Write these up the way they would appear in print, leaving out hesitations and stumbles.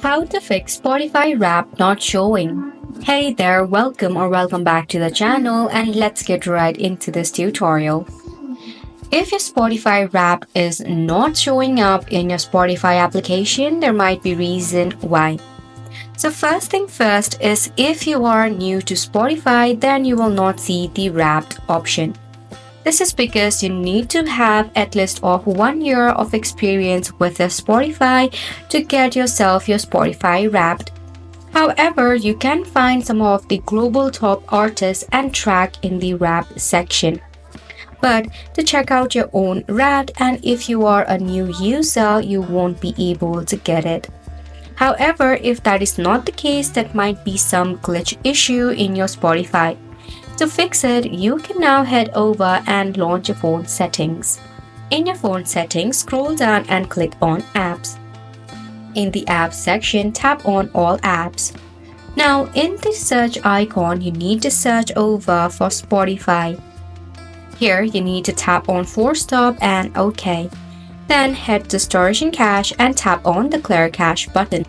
How to fix Spotify Wrapped not showing. Hey there, welcome back to the channel, and let's get right into this tutorial. If your Spotify Wrapped is not showing up in your Spotify application, there might be reason why. So first thing first is if you are new to Spotify, then you will not see the Wrapped option. This is because you need to have at least of 1 year of experience with the Spotify to get yourself your Spotify Wrapped. However, you can find some of the global top artists and track in the Wrapped section. But to check out your own Wrapped, and if you are a new user, you won't be able to get it. However, if that is not the case, that might be some glitch issue in your Spotify. To fix it, you can now head over and launch your phone settings. In your phone settings, scroll down and click on Apps. In the Apps section, tap on All Apps. Now, in the search icon, you need to search over for Spotify. Here, you need to tap on Force Stop and OK. Then head to Storage and Cache and tap on the Clear Cache button.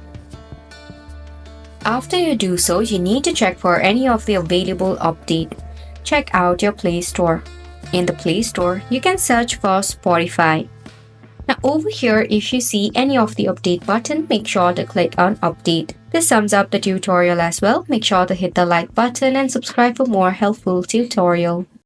After you do so, you need to check for any of the available update. Check out your Play Store. In the Play Store, you can search for Spotify. Now over here, if you see any of the update button, make sure to click on update. This sums up the tutorial as well. Make sure to hit the like button and subscribe for more helpful tutorial.